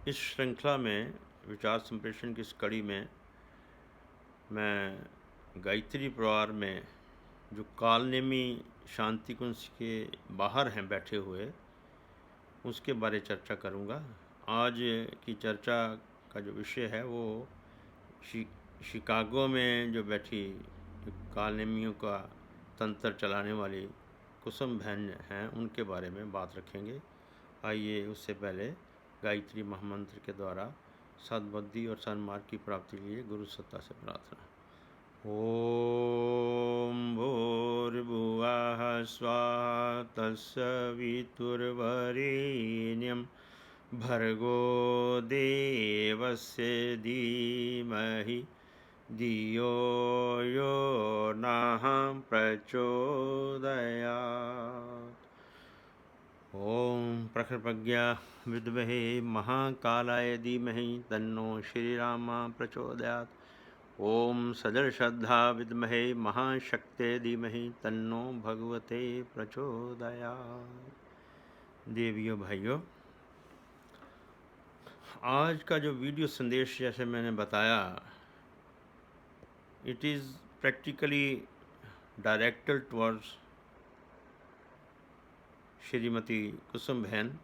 इस श्रृंखला में विचार संप्रेषण की इस कड़ी में मैं गायत्री परिवार में जो कालनेमी शांति कुंज के बाहर हैं बैठे हुए, उसके बारे चर्चा करूंगा। आज की चर्चा का जो विषय है वो शिकागो में जो बैठी कालनेमियों का तंत्र चलाने वाली कुसुम बहन हैं, उनके बारे में बात रखेंगे। आइए उससे पहले गायत्री महामंत्र के द्वारा सद्बुद्धि और सन्मार्ग की प्राप्ति के लिए गुरु सत्ता से प्रार्थना। ओम भूर्भुवः स्वः तत्सवितुर्वरेण्यं भर्गो देवस्य धीमहि धियो यो नः प्रचोदयात्। ओम प्रखर प्रज्ञा विद्महे महाकालाय धीमहि तन्नो श्रीराम प्रचोदयात्। ओम सदर श्रद्धा विद्महे महाशक्ते धीमहि तन्नो भगवते प्रचोदयात्। देवियों भाइयों, आज का जो वीडियो संदेश जैसे मैंने बताया, it is practically directed towards Shrimati Kusum बहन।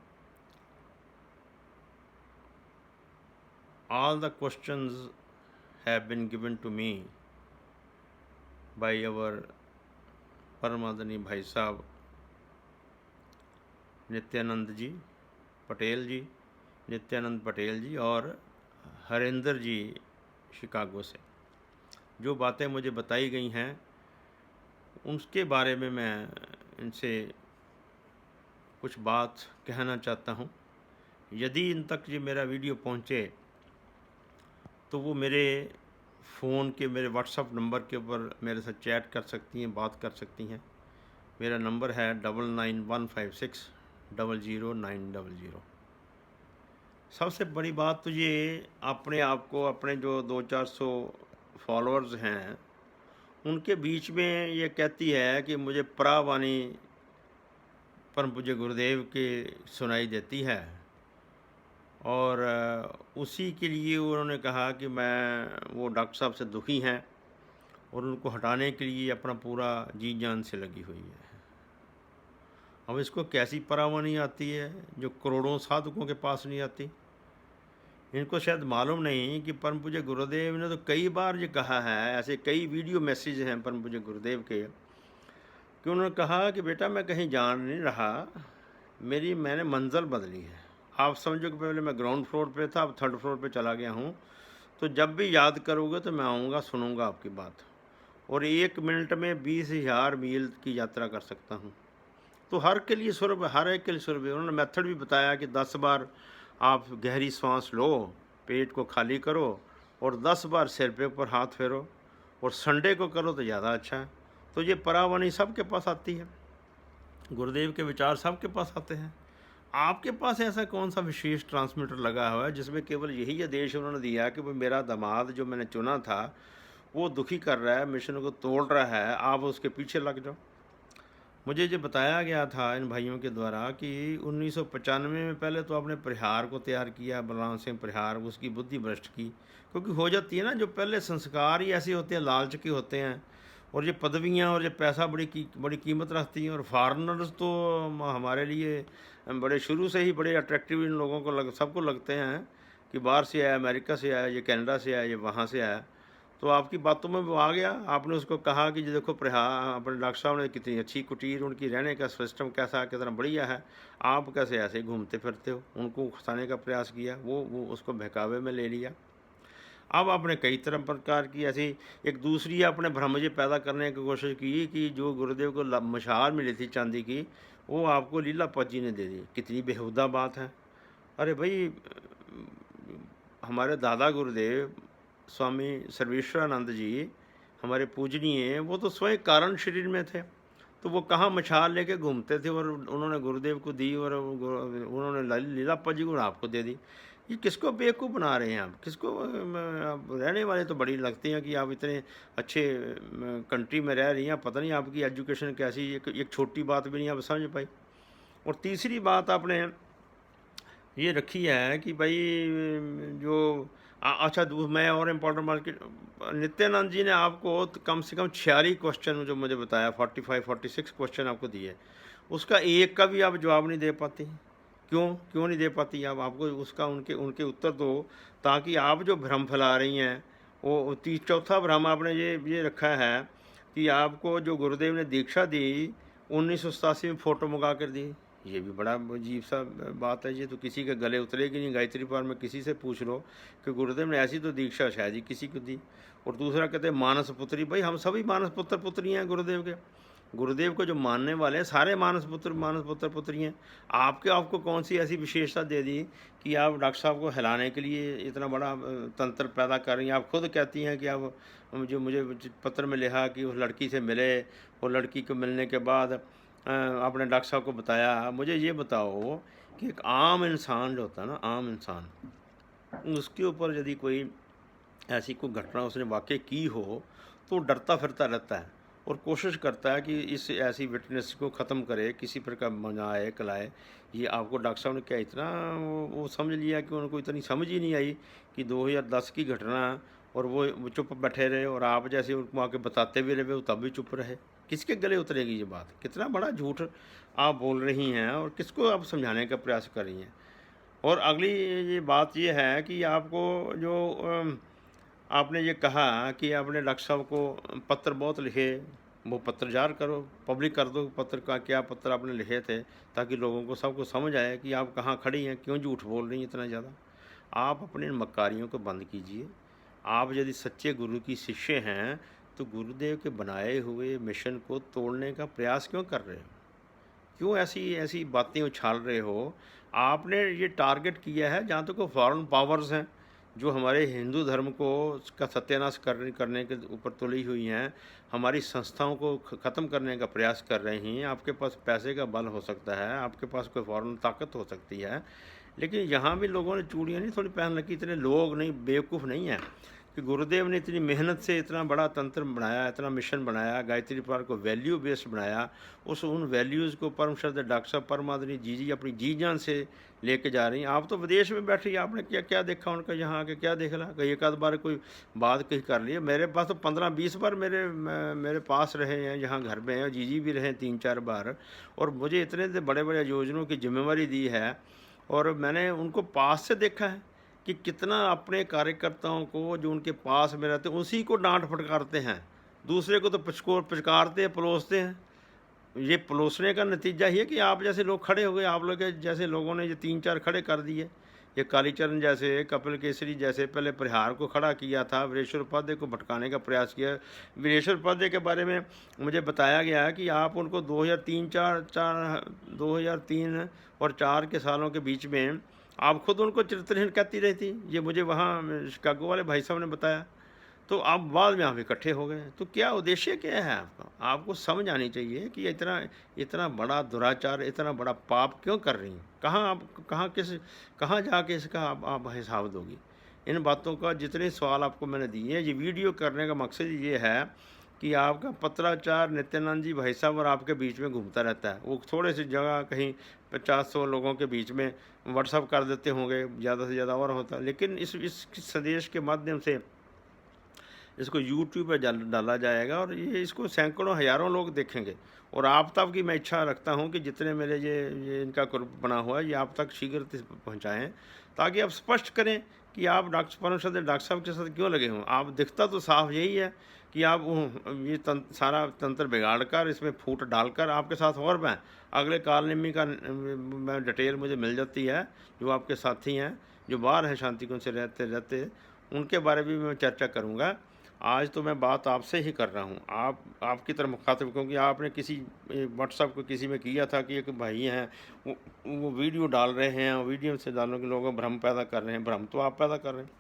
All the questions have been given to me by our परमादनी भाई साहब नित्यानंद पटेल जी और हरेंद्र जी शिकागो से। जो बातें मुझे बताई गई हैं उसके बारे में मैं इनसे कुछ बात कहना चाहता हूँ। यदि इन तक ये मेरा वीडियो पहुँचे तो वो मेरे फ़ोन के मेरे व्हाट्सअप नंबर के ऊपर मेरे साथ चैट कर सकती हैं, बात कर सकती हैं। मेरा नंबर है 9915600900। सबसे बड़ी बात तो ये, अपने आप को, अपने जो 200-400 फॉलोअर्स हैं उनके बीच में ये कहती है कि मुझे परावाणी परम पूज्य गुरुदेव की सुनाई देती है, और उसी के लिए उन्होंने कहा कि मैं वो डॉक्टर साहब से दुखी हैं और उनको हटाने के लिए अपना पूरा जी जान से लगी हुई है। अब इसको कैसी परावाणी आती है जो करोड़ों साधकों के पास नहीं आती। इनको शायद मालूम नहीं कि परम पूज्य गुरुदेव ने तो कई बार ये कहा है, ऐसे कई वीडियो मैसेज हैं परम पूज्य गुरुदेव के, कि उन्होंने कहा कि बेटा मैं कहीं जान नहीं रहा, मैंने मंजिल बदली है। आप समझो कि पहले मैं ग्राउंड फ्लोर पे था, अब थर्ड फ्लोर पे चला गया हूँ। तो जब भी याद करोगे तो मैं आऊँगा, सुनूंगा आपकी बात, और 1 मिनट में 20,000 मील की यात्रा कर सकता हूँ। तो हर एक के लिए सुलभ है। उन्होंने मेथड भी बताया कि 10 बार आप गहरी सांस लो, पेट को खाली करो और 10 बार सिर पे ऊपर हाथ फेरो, और संडे को करो तो ज़्यादा अच्छा है। तो ये परावाणी सबके पास आती है, गुरुदेव के विचार सबके पास आते हैं। आपके पास ऐसा कौन सा विशेष ट्रांसमीटर लगा हुआ है जिसमें केवल यही आदेश उन्होंने दिया कि वो मेरा दामाद जो मैंने चुना था वो दुखी कर रहा है, मिशन को तोड़ रहा है, आप उसके पीछे लग जाओ। मुझे ये बताया गया था इन भाइयों के द्वारा कि 1995 में पहले तो आपने परिहार को तैयार किया, बलराम सिंह परिहार, उसकी बुद्धि भ्रष्ट की, क्योंकि हो जाती है ना, जो पहले संस्कार ही ऐसे होते हैं, लालच के होते हैं, और ये पदवियाँ और ये पैसा बड़ी कीमत रखती हैं। और फॉरेनर्स तो हमारे लिए बड़े शुरू से ही बड़े अट्रैक्टिव इन लोगों को सबको लगते हैं कि बाहर से आया, अमेरिका से आया, ये कनाडा से आया, ये वहाँ से आया। तो आपकी बातों में वो आ गया। आपने उसको कहा कि जो देखो अपने डॉक्टर साहब ने कितनी अच्छी कुटीर, उनकी रहने का सिस्टम कैसा, कितना बढ़िया है, आप कैसे ऐसे घूमते फिरते हो, उनको उकसाने का प्रयास किया। वो उसको बहकावे में ले लिया। अब आपने कई तरह प्रकार की ऐसी एक दूसरी अपने भ्रमजे पैदा करने की कोशिश की कि जो गुरुदेव को मशाल मिली थी चांदी की, वो आपको लीलापत जी ने दे दी। कितनी बेहुदा बात है। अरे भाई, हमारे दादा गुरुदेव स्वामी सर्वेश्वरानंद जी, हमारे पूजनीय, वो तो स्वयं कारण शरीर में थे। तो वो कहाँ मशाल लेके घूमते थे, और उन्होंने गुरुदेव को दी, और उन्होंने लीलापत जी को आपको दे दी। ये किसको बेवकूफ़ बना रहे हैं आप? किसको? आप रहने वाले तो बड़ी लगती हैं कि आप इतने अच्छे कंट्री में रह रही हैं, पता नहीं आपकी एजुकेशन कैसी, एक छोटी बात भी नहीं आप समझ पाई। और तीसरी बात आपने ये रखी है कि भाई जो अच्छा मैं और इम्पोर्टेंट मार्केट नित्यानंद जी ने आपको कम से कम 46 क्वेश्चन जो मुझे बताया 45-46 क्वेश्चन आपको दिए, उसका एक का भी आप जवाब नहीं दे पाते। क्यों नहीं दे पाती आप? आपको उसका उनके उनके उत्तर दो, ताकि आप जो भ्रम फैला रही हैं वो चौथा भ्रम आपने ये रखा है कि आपको जो गुरुदेव ने दीक्षा दी 1987 में फ़ोटो मंगा कर दी। ये भी बड़ा अजीब सा बात है। ये तो किसी के गले उतरेगी नहीं। गायत्री पाठ में किसी से पूछ लो कि गुरुदेव ने ऐसी तो दीक्षा शायद ही किसी को दी। और दूसरा कहते हैं मानस पुत्री। भाई हम सभी मानस पुत्र पुत्री हैं गुरुदेव के। गुरुदेव को जो मानने वाले हैं सारे मानस पुत्र पुत्री हैं। आपको कौन सी ऐसी विशेषता दे दी कि आप डॉक्टर साहब को हिलाने के लिए इतना बड़ा तंत्र पैदा कर रही हैं? आप खुद कहती हैं कि आप मुझे पत्र में लिखा कि उस लड़की से मिले, वो लड़की को मिलने के बाद आपने डॉक्टर साहब को बताया। मुझे ये बताओ कि एक आम इंसान जो होता है ना, आम इंसान, उसके ऊपर यदि कोई ऐसी कोई घटना उसने वाकई की हो तो डरता फिरता रहता है और कोशिश करता है कि इस ऐसी विटनेस को ख़त्म करे, किसी प्रकार मनाए कलाए। ये आपको डॉक्टर साहब ने क्या इतना वो समझ लिया कि उनको इतनी समझ ही नहीं आई कि 2010 की घटना, और वो चुप बैठे रहे और आप जैसे उनको आके बताते भी रहे वो तब भी चुप रहे? किसके गले उतरेगी ये बात? कितना बड़ा झूठ आप बोल रही हैं और किसको आप समझाने का प्रयास कर रही हैं? और अगली ये बात ये है कि आपको जो आपने ये कहा कि आपने डॉक्टर साहब को पत्र बहुत लिखे, वो पत्र जार करो, पब्लिक कर दो पत्र का क्या पत्र आपने लिखे थे, ताकि लोगों को सबको समझ आए कि आप कहाँ खड़ी हैं, क्यों झूठ बोल रही हैं इतना ज़्यादा। आप अपने इन मक्कारियों को बंद कीजिए। आप यदि सच्चे गुरु की शिष्य हैं तो गुरुदेव के बनाए हुए मिशन को तोड़ने का प्रयास क्यों कर रहे हो? क्यों ऐसी ऐसी बातें उछाल रहे हो? आपने ये टारगेट किया है जहाँ तक वो फॉरेन पावर्स हैं जो हमारे हिंदू धर्म को का सत्यानाश करने के ऊपर तुली हुई हैं, हमारी संस्थाओं को ख़त्म करने का प्रयास कर रही हैं। आपके पास पैसे का बल हो सकता है, आपके पास कोई फॉरेन ताकत हो सकती है, लेकिन यहाँ भी लोगों ने चूड़ियाँ नहीं थोड़ी पहन रखी। इतने लोग नहीं, बेवकूफ़ नहीं हैं कि गुरुदेव ने इतनी मेहनत से इतना बड़ा तंत्र बनाया, इतना मिशन बनाया, गायत्री पाठ को वैल्यू बेस्ड बनाया। उन वैल्यूज़ को परम श्रद्धेय डॉक्टर साहब परमादरणीय जी अपनी जी जान से लेके जा रही हैं। आप तो विदेश में बैठी, आपने क्या क्या देखा उनका? यहाँ आके क्या देख ला? कहीं एक आध बार कोई बात कहीं कर ली है? मेरे पास तो 15-20 बार मेरे पास रहे हैं, यहाँ घर में हैं, जी भी रहे 3-4 बार, और मुझे इतने बड़े बड़े योजनाओं की जिम्मेवारी दी है। और मैंने उनको पास से देखा है कि कितना अपने कार्यकर्ताओं को जो उनके पास में रहते हैं उसी को डांट फटकारते हैं। दूसरे को तो पिचकारते हैं, पलोसते हैं। ये पलोसने का नतीजा ही है कि आप जैसे लोग खड़े हो गए। आप लोग जैसे लोगों ने ये 3-4 खड़े कर दिए। ये कालीचरण जैसे, कपिल केसरी जैसे, पहले परिहार को खड़ा किया था, वीरेश्वर उपाध्याय को भटकाने का प्रयास किया। वीरेश्वर उपाध्याय के बारे में मुझे बताया गया है कि आप उनको 2003 और 4 के सालों के बीच में आप खुद उनको चरित्रहीन कहती रही थी। ये मुझे वहाँ शिकागो वाले भाई साहब ने बताया। तो आप बाद में आप इकट्ठे हो गए। तो क्या उद्देश्य क्या है आपका? आपको समझ आनी चाहिए कि इतना इतना बड़ा दुराचार, इतना बड़ा पाप क्यों कर रही हैं? कहाँ जाके इसका आप हिसाब दोगी? इन बातों का जितने सवाल आपको मैंने दिए, ये वीडियो करने का मकसद ये है कि आपका पत्राचार नित्यानंद जी भाई साहब और आपके बीच में घूमता रहता है। वो थोड़े सी जगह कहीं 50-100 लोगों के बीच में व्हाट्सअप कर देते होंगे, ज़्यादा से ज़्यादा और होता है। लेकिन इस संदेश के माध्यम से इसको यूट्यूब पर डाला जाएगा और ये इसको सैकड़ों हज़ारों लोग देखेंगे। और आप तक की मैं इच्छा रखता हूँ कि जितने मेरे ये इनका ग्रुप बना हुआ है ये आप तक शीघ्र पहुँचाएँ, ताकि आप स्पष्ट करें कि आप परम श्रद्धेय डॉक्टर साहब के साथ क्यों लगे हों। आप दिखता तो साफ यही है कि आप ये सारा तंत्र बिगाड़ कर, इसमें फूट डालकर आपके साथ और मैं अगले कालनेमी का मैं डिटेल मुझे मिल जाती है। जो आपके साथी हैं जो बाहर हैं शांतिकुंज से रहते उनके बारे में भी मैं चर्चा करूँगा। आज तो मैं बात आपसे ही कर रहा हूँ, आपकी तरफ मुखातिब, क्योंकि आपने किसी व्हाट्सएप को किसी में किया था कि एक भाई हैं वो वीडियो डाल रहे हैं, वीडियो से डालने के लोगों भ्रम पैदा कर रहे हैं। भ्रम तो आप पैदा कर रहे हैं,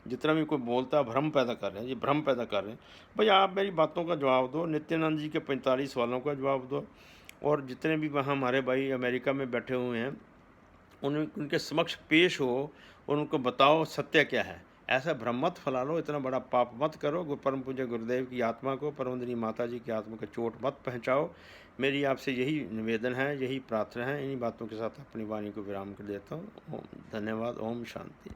जितना भी कोई बोलता है भ्रम पैदा कर रहे हैं, ये भ्रम पैदा कर रहे हैं। भाई आप मेरी बातों का जवाब दो, नित्यानंद जी के 45 सवालों का जवाब दो, और जितने भी वहाँ हमारे भाई अमेरिका में बैठे हुए हैं उनके समक्ष पेश हो और उनको बताओ सत्य क्या है। ऐसा भ्रम मत फैला लो, इतना बड़ा पाप मत करो, परम पूज्य गुरुदेव की आत्मा को, परमवंदनीय माता जी की आत्मा को चोट मत पहुँचाओ। मेरी आपसे यही निवेदन है, यही प्रार्थना है। इन्हीं बातों के साथ अपनी वाणी को विराम कर देता हूँ। धन्यवाद। ओम शांति।